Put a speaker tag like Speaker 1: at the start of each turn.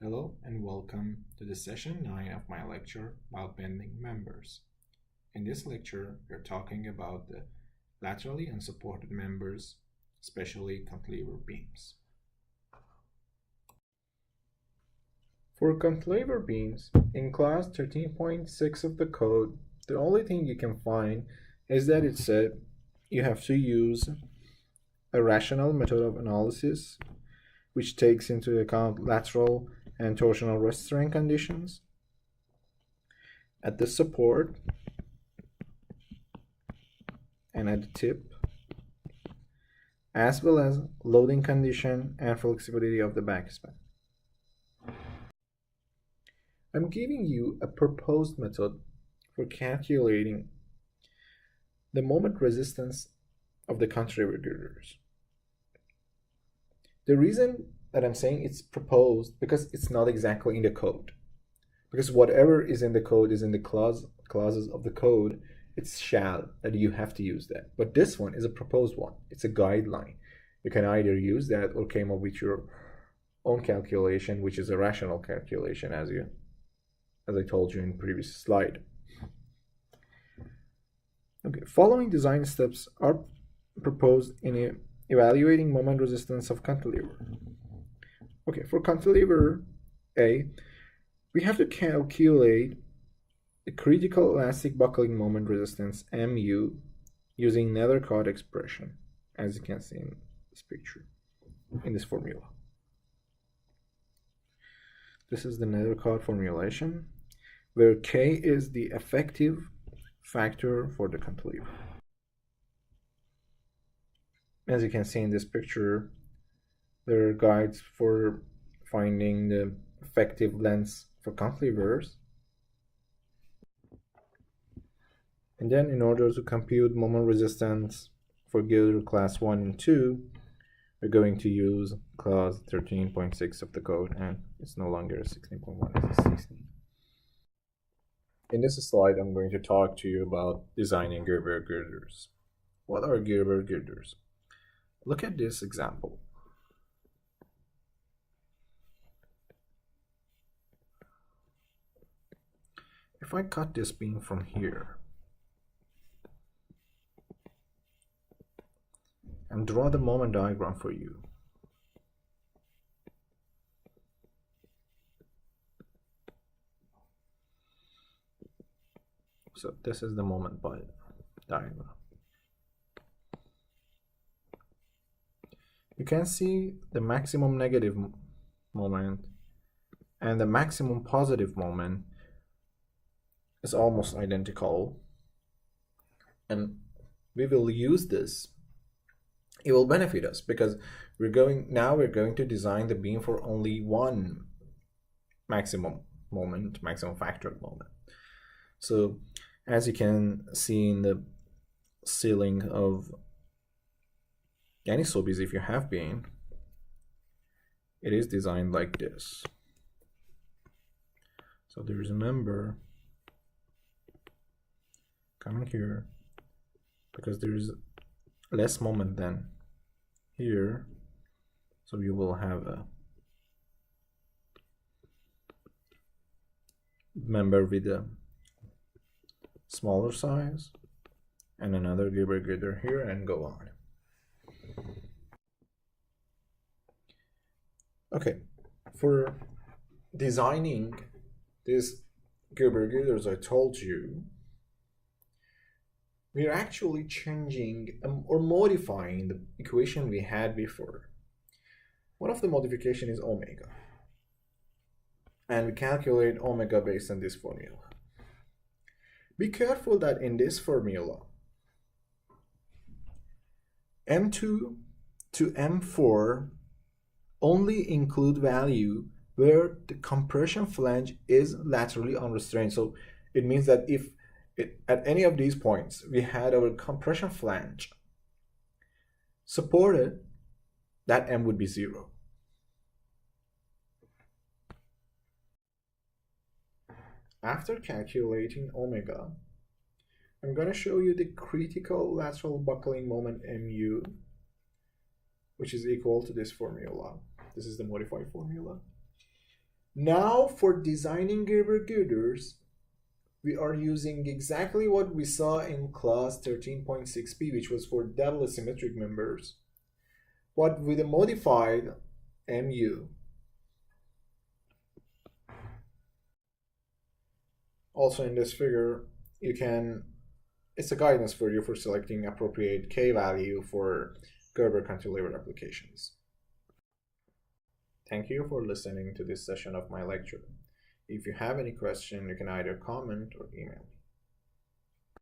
Speaker 1: Hello and welcome to the session 9 of my lecture about bending members. In this lecture, we're talking about the laterally unsupported members, especially cantilever beams. For cantilever beams, in class 13.6 of the code, the only thing you can find is that it said you have to use a rational method of analysis which takes into account lateral and torsional restraint conditions at the support and at the tip, as well as loading condition and flexibility of the backspan. I'm giving you a proposed method for calculating the moment resistance of the cantilever girders. The reason that I'm saying it's proposed because it's not exactly in the code. Because whatever is in the code is in the clauses of the code. It's shall that you have to use that. But this one is a proposed one. It's a guideline. You can either use that or came up with your own calculation, which is a rational calculation, as I told you in the previous slide. Okay, following design steps are proposed in evaluating moment resistance of cantilever. Okay, for cantilever A, we have to calculate the critical elastic buckling moment resistance MU using Nethercott expression, as you can see in this picture, in this formula. This is the Nethercott formulation, where K is the effective factor for the cantilever. As you can see in this picture, there are guides for finding the effective lengths for cantilevers. And then in order to compute moment resistance for girder class 1 and 2, we're going to use clause 13.6 of the code, and it's no longer 16.1, it's 16. In this slide, I'm going to talk to you about designing Gerber girders. What are Gerber girders? Look at this example. If I cut this beam from here and draw the moment diagram for you, so this is the moment diagram. You can see the maximum negative moment and the maximum positive moment is almost identical, and we will use this. It will benefit us because we're going to design the beam for only one maximum factor moment. So as you can see in the ceiling of any sobies, if you have been, it is designed like this. So there is a member coming here because there is less moment than here, so you will have a member with a smaller size and another Gerber girder here, and go on. Okay, for designing these Gerber girders, I told you we are actually changing or modifying the equation we had before. One of the modification is omega, and we calculate omega based on this formula. Be careful that in this formula, M2 to M4 only include value where the compression flange is laterally unrestrained. So it means that if at any of these points we had our compression flange supported, that M would be 0. After calculating omega, I'm going to show you the critical lateral buckling moment MU, which is equal to this formula. This is the modified formula. Now for designing Gerber girders, we are using exactly what we saw in class 13.6b, which was for double symmetric members, but with a modified mu. Also in this figure, it's a guidance for you for selecting appropriate K value for Gerber cantilever applications. Thank you for listening to this session of my lecture. If you have any question, you can either comment or email me.